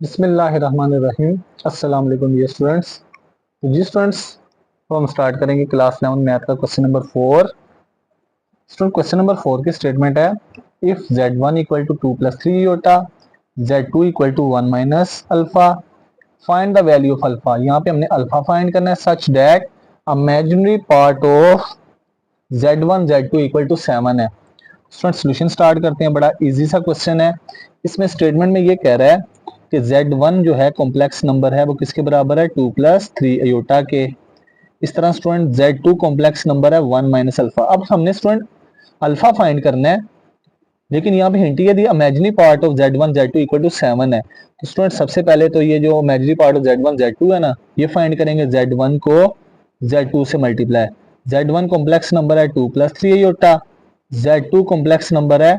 बिस्मिल्लाहिर्रहमानिर्रहीम। अस्सलाम वालेकुम डियर स्टूडेंट्स। तो जी स्टूडेंट्स, तो हम स्टार्ट करेंगे क्लास 11 मैथ का question number 4। Student question number 4 की स्टेटमेंट है, if z1 equal to 2 plus 3 iota, z2 equal to 1 minus alpha, find the value of alpha. यहाँ पे हमने अल्फा फाइंड करना है such that imaginary part of z1 z2 equal to 7 है। Student solution start करते हैं। बड़ा इजी सा क्वेश्चन है। इसमें स्टेटमेंट में ये कह रहा है कि z1 जो है कॉम्प्लेक्स नंबर है वो किसके बराबर है, 2 प्लस 3 अयोटा के। इस तरह स्टूडेंट z2 कॉम्प्लेक्स नंबर है 1 माइनस अल्फा। अब हमने स्टूडेंट अल्फा फाइंड करना है, लेकिन यहाँ पे हिंट ये the imaginary part of z1 z2 equal to 7 है। तो स्टूडेंट सबसे पहले तो ये जो imaginary part of z1 z2 है ना, ये फाइंड करेंगे। z1 को z2 से मल्टीप्लाई, z1 कॉम्प्लेक्स नंबर है 2 plus 3 aorta, z2 complex number है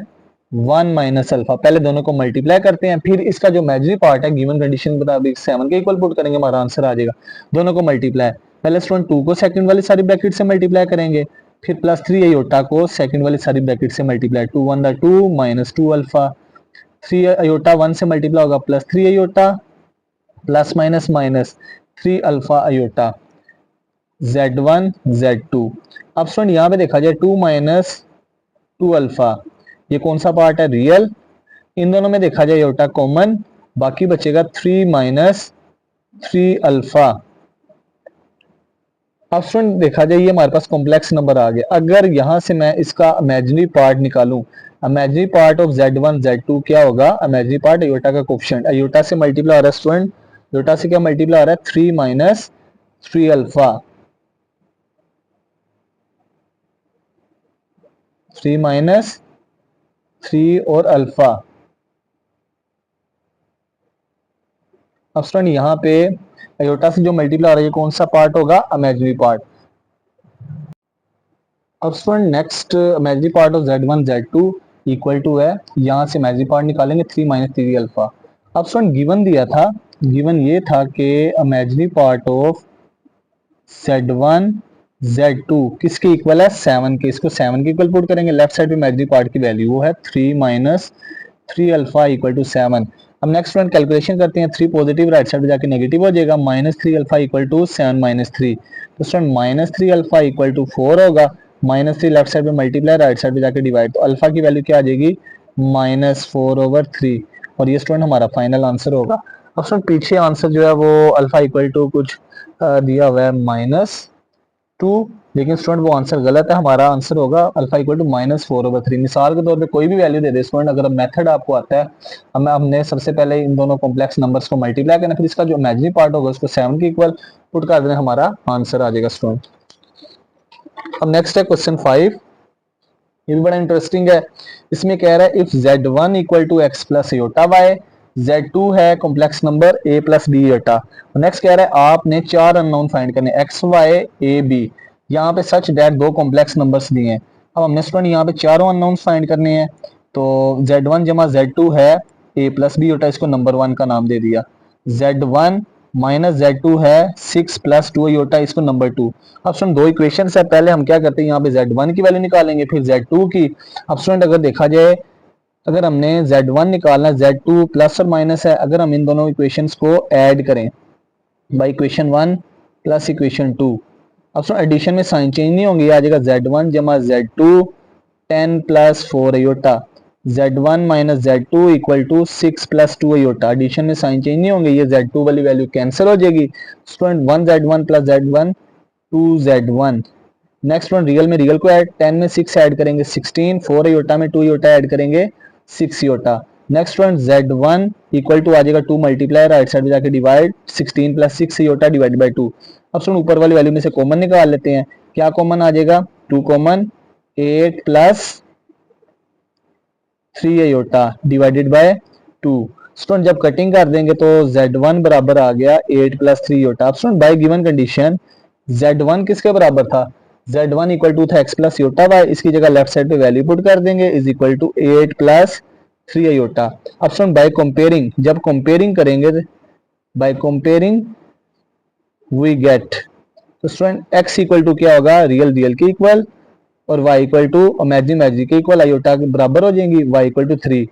1 माइनस अल्फा। पहले दोनों को मल्टीप्लाई करते हैं, फिर इसका जो इमेजिनरी पार्ट है गिवन कंडीशन के मुताबिक 7 के इक्वल पुट करेंगे, हमारा आंसर आ जाएगा। दोनों को मल्टीप्लाई, पहले स्टूडेंट 2 को सेकंड वाली सारी ब्रैकेट से मल्टीप्लाई करेंगे, फिर प्लस 3 अयोटा को सेकंड वाली सारी ब्रैकेट से मल्टीप्लाई, 2 1 2 माइनस 2 अल्फा, 3 अयोटा 1 से मल्टीप्लाई होगा plus 3 iota, plus minus minus 3 alpha iota, z1 z2। अब स्टूडेंट यहाँ पे देखा जाए 2 माइनस 2 अल्फा, ये कौन सा पार्ट है, रियल। इन दोनों में देखा जाए योटा कॉमन, बाकी बचेगा 3 माइनस 3 अल्फा। अब स्टूडेंट देखा जाए ये हमारे पास कॉम्प्लेक्स नंबर आ गया। अगर यहां से मैं इसका इमेजिनरी पार्ट निकालूं, imaginary part of z1 z2 क्या होगा, इमेजिनरी पार्ट अयोटा का कोफिशिएंट, अयोटा से मल्टीप्लाई आ रहा है स्टूडेंट, अयोटा से क्या मल्टीप्लाई आ रहा है, 3 माइनस 3 अल्फा, 3 माइनस 3 और अल्फा। अब स्टूडेंट यहाँ पे अयोटा से जो मल्टीप्लाई आ रहा है, ये कौन सा पार्ट होगा, इमेजिनरी पार्ट। अब student next imaginary part of z1 z2 equal to है, यहाँ से इमेजिनरी पार्ट निकालेंगे 3 माइनस 3 अल्फा। अब स्टूडेंट गिवन दिया था, गिवन ये था कि imaginary part of z1 z2 किसके इक्वल है, 7 के। इसको 7 के इक्वल पुट करेंगे, लेफ्ट साइड पे इमेजिनरी पार्ट की वैल्यू वो है 3 माइनस 3 अल्फा इक्वल टू 7। अब नेक्स्ट स्टूडेंट कैलकुलेशन करते हैं, 3 पॉजिटिव राइट साइड पे जाके नेगेटिव हो जाएगा, minus 3 alpha equal to 7 minus 3। तो student minus 3 alpha equal to 4 होगा, माइनस 3 लेफ्ट साइड पे मल्टीप्लाई, राइट साइड पे जाके डिवाइड, तो अल्फा की वैल्यू क्या आ जाएगी, माइनस 4/3। और ये स्टूडेंट हमारा फाइनल आंसर होगा। अब स्टूडेंट पीछे आंसर जो है वो अल्फा इक्वल टू कुछ दिया हुआ है -2, लेकिन स्टूडेंट वो आंसर गलत है। हमारा आंसर होगा अल्फा इक्वल टू -4/3। मिसाल के तौर पे कोई भी वैल्यू दे दे स्टूडेंट, अगर मेथड आपको आता है, हमने सबसे पहले इन दोनों कॉम्प्लेक्स नंबर्स को मल्टीप्लाई करना, फिर इसका जो इमेजिनरी पार्ट होगा उसको 7 के इक्वल पुट कर देना, हमारा आंसर आ जाएगा स्टूडेंट। अब नेक्स्ट है क्वेश्चन 5, ये भी बड़ा इंटरेस्टिंग है। इसमें कह रहा है if z1 equal to x plus iota y, z2 है complex number a plus b iota. Next कह रहा है आपने 4 अननोन फाइंड करने, x y a b। यहाँ पे सच दैट 2 कॉम्प्लेक्स नंबर्स दिए हैं। अब हमने स्टूडेंट यहाँ पे चारों अननोन फाइंड करने हैं, तो z1 जमा z2 है a प्लस बी योटा, इसको नंबर 1 का नाम दे दिया। z1 माइनस z2 है 6 प्लस 2 योटा, इसको नंबर 2। अब स्टूडेंट दो इक्वेशन है, पहले हम क्या करते हैं, यहाँ पे z1 की वैल्यू निकालेंगे, फिर z2 की। अब स्टूडेंट अगर देखा जाए, अगर हमने z1 निकालना है, z2 प्लस और माइनस है, अगर हम इन दोनों इक्वेशंस को ऐड करें बाई इक्वेशन 1 प्लस इक्वेशन 2, अब स्टूडेंट एडिशन में साइन चेंज नहीं होंगे, आ जाएगा z1 जमा z2 10 plus 4 iota, z1 minus z2 equal to 6 plus 2 iota. Addition में साइन चेंज नहीं होंगे, ये z2 वाली वैल्यू कैंसिल हो जाएगी। Student 1z1 plus z1 2z1। Next one real में रियल को ऐड, 10 में 6 ऐड करेंगे 16, 4 योटा में 2 योटा ऐड करेंगे 6 iota. Next one z1 equal to आ जाएगा 2 मल्टीप्लाई, राइट साइड में जाके divide, 16 plus 6 iota divide by 2। अब सुन ऊपर वाली वैल्यू में से कॉमन निकाल लेते हैं, क्या कॉमन आ जाएगा, 2 common, 8 plus 3 iota divided by 2। Student जब कटिंग कर देंगे तो z1 बराबर आ गया 8 प्लस 3 योटा। अब student by given condition z1 किसके बराबर था, z1 इक्वल टू था x प्लस योटा वाई, इसकी जगह लेफ्ट साइड पे वैल्यू पुट कर देंगे, is equal to 8 plus 3 iota. अब स्टूडेंट बाय कंपेयरिंग, जब कंपेयरिंग करेंगे, बाय कंपेयरिंग वी गेट, तो स्टूडेंट x इक्वल टू क्या होगा, रियल रियल के इक्वल, और y equal to imaginary imaginary के इक्वल, अयोटा के बराबर हो जाएंगी, y इक्वल टू 3।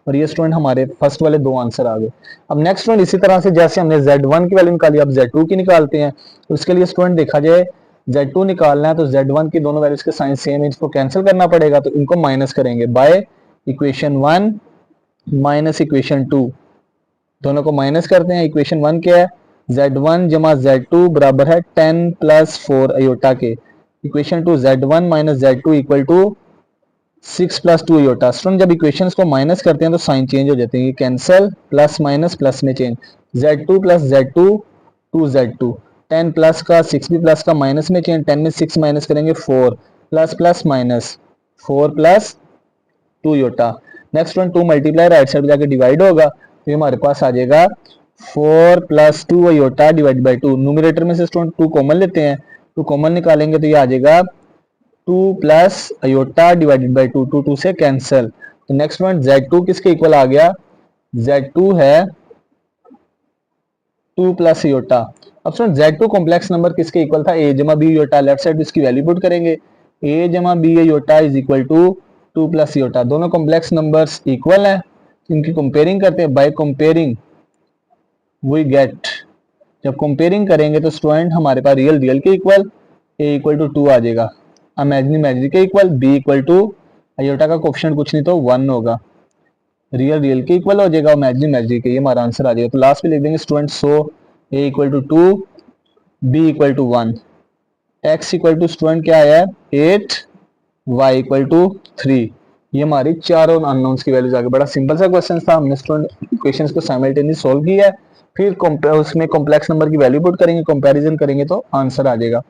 और ये स्टूडेंट हमारे फर्स्ट वाले दो आंसर आ गए। अब नेक्स्ट स्टूडेंट इसी तरह से जैसे हमने Z1 की वैल्यू निकाली, अब Z2 की निकालते हैं। उसके लिए स्टूडेंट देखा जाए Z2 निकालना है तो Z1 की दोनों वैल्यूज के साइन सेम है, इसको कैंसिल करना पड़ेगा, तो इनको माइनस करेंगे बाय इक्वेशन 1 माइनस इक्वेशन 2, दोनों को माइनस करते हैं। इक्वेशन 1 क्या है, Z1 जमा Z2 बराबर है 10 प्लस 4 अयोटा के। Equation 2 Z1 minus Z2 equal to 6 plus 2 iota. Student जब इक्वेशंस को माइनस करते हैं तो साइन चेंज हो जाते हैं, ये कैंसल, प्लस माइनस प्लस में change, Z2 plus Z2 2Z2, 10 plus का 6 भी प्लस का माइनस में चेंज, 10 में 6 माइनस करेंगे 4, plus plus minus 4 plus 2 iota. Next one 2 multiply right side जाके डिवाइड होगा, तो ये हमारे पास आ जाएगा 4 plus 2 iota divide by 2। Numerator में से स्टूडेंट 2 कॉमन लेते हैं, 2 कॉमन निकालेंगे तो ये आ जाएगा 2 प्लस अयोटा डिवाइडेड बाई 2, 2 2 से कैंसल। तो नेक्स्ट वन Z2 किसके इक्वल आ गया, Z2 है 2 प्लस योटा। अब स्टूडेंट Z2 कॉम्प्लेक्स नंबर किसके इक्वल था, a जमा b योटा। लेफ्ट साइड इसकी वैल्यू पुट करेंगे, a जमा b iota is equal to 2 plus iota. दोनों कॉम्प्लेक्स नंबर्स इक्वल हैं, इनकी कंपेयरिंग करते हैं, बाय कंपेयरिंग वी गेट। जब कंपेयरिंग करेंगे तो स्टूडेंट हमारे पास रियल रियल के इक्वल, a इक्वल टू 2 आ जाएगा, इमेजिनरी इमेजिनरी के equal, b equal to aorta का कोफिशिएंट कुछ नहीं तो 1 होगा, रियल रियल के इक्वल हो जाएगा, इमेजिनरी इमेजिनरी के, ये हमारा आंसर आ जाएगा। तो लास्ट में लिख देंगे student so a equal to 2, b equal to 1, x equal to student क्या आया है 8, y इक्वल टू 3। ये हमारी चारों अननोन्स की वैल्यूज आ गई। बड़ा सिंपल सा क्वेश्चन था, हमने स्टूडेंट इक्वेशंस को साइमल्टेनियसली सॉल्व किया है, फिर उसमें कॉम्प्लेक्स नंबर की वैल्यू पुट करेंगे, कंपैरिजन करेंगे तो आंसर आ जाएगा।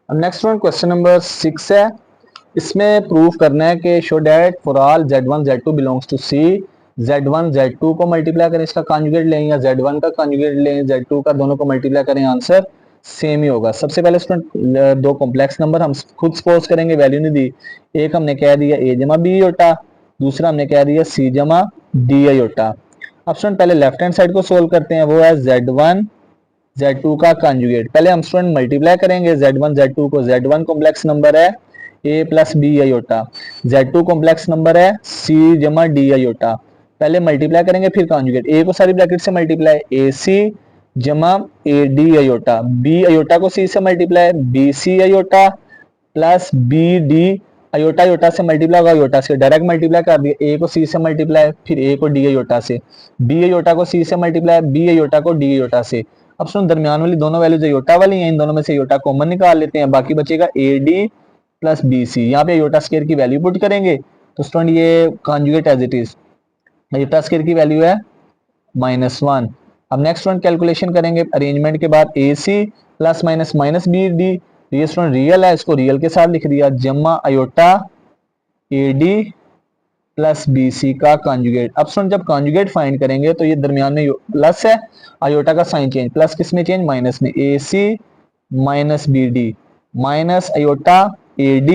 अब नेक्स्ट वन क्वेश्चन नंबर 6 है, इसमें प्रूफ करना है कि show that for all Z1 Z2 belongs to C, Z1 Z2 को मल्टीप्लाई करें, इसका कॉन्जुगेट लें, या Z1 का कॉन्जुगेट लें, Z2 का, दोनों को मल्टीप्लाई करें, आंसर सेम ही होगा। सबसे पहले स्टूडेंट दो कॉम्प्लेक्स नंबर हम खुद सपोज करेंगे, वैल्यू नहीं दी, एक हमने कह दिया a जमा b योटा, दूसरा हमने कह दिया c जमा d योटा। अब स्टूडेंट पहले लेफ्ट हैंड साइड को सोल्व करते हैं, वो है Z1 Z2 का कॉन्जुगेट। पहले हम स्टूडेंट मल्टीप्लाई करेंगे Z1 Z2 को, Z1 कॉम्प्लेक्स नंबर है a plus b iota, Z2 complex number है c जमा d अयोटा। पहले मल्टीप्लाई करेंगे फिर कॉन्जुगेट, a को सारी ब्रैकेट से मल्टीप्लाई, ac जमा ad अयोटा, b अयोटा को c से multiply, bc iota plus bd iota iota से मल्टीप्लाई होगा, अयोटा से डायरेक्ट मल्टीप्लाई कर दिया, a को c से मल्टीप्लाई, फिर a को d अयोटा से, b अयोटा को c से मल्टीप्लाई, b अयोटा को d अयोटा से। अब सुन दरमियान वाली दोनों वैल्यूज अयोटा वाली हैं, इन दोनों में से अयोटा कॉमन निकाल लेते हैं, बाकी बचेगा ad प्लस bc। यहाँ पे अयोटा स्क्वायर की वैल्यू पुट करेंगे तो स्टूडेंट ये conjugate as it is, iota square की वैल्यू है -1। अब नेक्स्ट वन कैलकुलेशन करेंगे अरेंजमेंट के बाद, AC plus minus minus BD, ये स्टूडेंट रियल है, इसको रियल के साथ लिख दिया, जमा अयोटा AD प्लस BC का कॉन्जुगेट। अब स्टूडेंट जब कॉन्जुगेट फाइंड करेंगे तो ये दरमियान में प्लस है, अयोटा का साइन चेंज, प्लस किस में चेंज, माइनस में, AC minus BD minus iota AD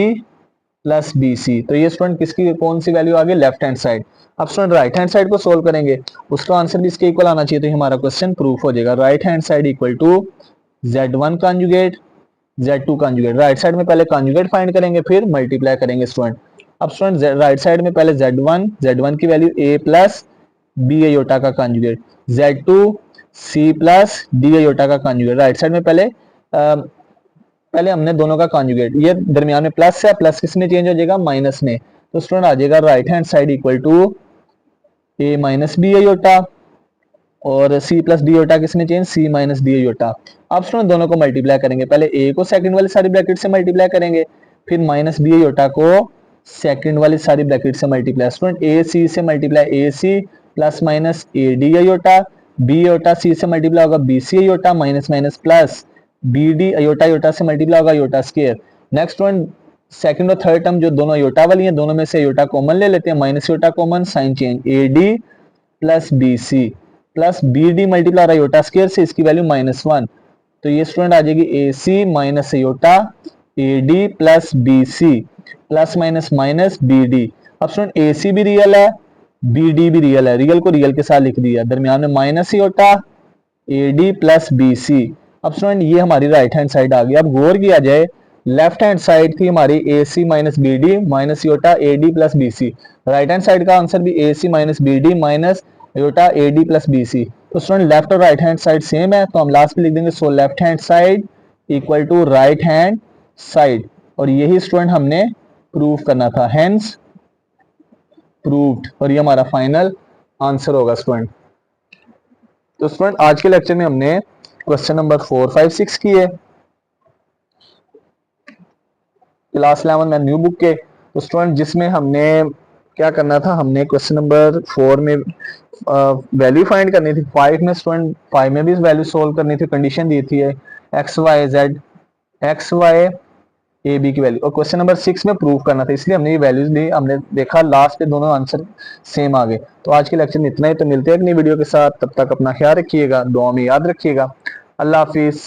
plus BC। तो ये स्टूडेंट किसकी कौन सी वैल्यू आ गई, लेफ्ट हैंड साइड। अब स्टूडेंट राइट हैंड साइड को सोल्व करेंगे, उसका आंसर भी इसके इक्वल आना चाहिए, तो हमारा क्वेश्चन प्रूफ हो जाएगा। Right hand side equal to Z1 conjugate Z2 conjugate. Right side में पहले कॉन्जुगेट फाइंड करेंगे फिर मल्टीप्लाई करेंगे स्टूडेंट। अब स्टूडेंट राइट साइड में पहले Z1 की value a plus b iota का conjugate, Z2 c plus d iota का कॉन्जुगेट। राइट साइड में पहले हमने दोनों का कॉन्जुगेट, ये दरमियान में प्लस है, प्लस किस में चेंज हो जाएगा, माइनस में, तो स्टूडेंट आ जाएगा right hand side equal to a minus b iota, और c प्लस डी अयोटा किस में change, c minus d iota. अब स्टूडेंट दोनों को मल्टीप्लाई करेंगे, पहले a को सेकंड वाली सारी ब्रैकेट से मल्टीप्लाई करेंगे, फिर माइनस बी अयोटा को सेकंड वाली सारी ब्रैकेट से मल्टीप्लाई। स्टूडेंट a c से multiply ac plus minus a d iota, b iota c से मल्टीप्लाई होगा bc iota, minus minus plus bd iota iota से मल्टीप्लाई होगा iota square. Next one second और third term जो दोनों aorta वाली हैं, दोनों में से अयोटा कॉमन ले लेते हैं, minus iota common, sign change, ad plus bc plus bd multiply हो रहा है अयोटा स्क्वायर से, इसकी वैल्यू -1, तो ये स्टूडेंट आ जाएगी ac minus iota ad plus bc plus minus minus bd। अब स्टूडेंट ac भी रियल है, bd भी रियल है, रियल को रियल के साथ लिख दिया, दरमियान में minus iota ad plus bc। अब स्टूडेंट ये हमारी राइट हैंड साइड आ गई। अब गौर किया जाए लेफ्ट हैंड साइड थी हमारी A C minus B D minus iota A D plus B C. Right hand side का आंसर भी A C minus B D minus iota A D plus B C. तो student left और right hand side same है, तो हम last में लिख देंगे so left hand side equal to right hand side, और यही स्टूडेंट हमने प्रूव करना था, हेंस प्रूव्ड, और ये हमारा फाइनल आंसर होगा स्टूडेंट। तो स्टूडेंट आज के लेक्चर में हमने क्वेश्चन नंबर 4, 5, 6 किए क्लास 11 में न्यू बुक के। तो स्टूडेंट जिसमें हमने क्या करना था, हमने क्वेश्चन नंबर 4 में वैल्यू फाइंड करनी थी, 5 में स्टूडेंट 5 में भी वैल्यू सोल्व करनी थी, कंडीशन दी थी x y z, x y a b की वैल्यू, और क्वेश्चन नंबर 6 में प्रूव करना था, इसलिए हमने ये वैल्यूज दी। हमने देखा लास्ट के दोनों आंसर सेम आ गए। तो आज के लेक्चर में इतना ही, तो मिलते हैं एक नई वीडियो के साथ, तब तक अपना ख्याल रखिएगा, दुआ में याद रखिएगा। अल्लाह हाफिज।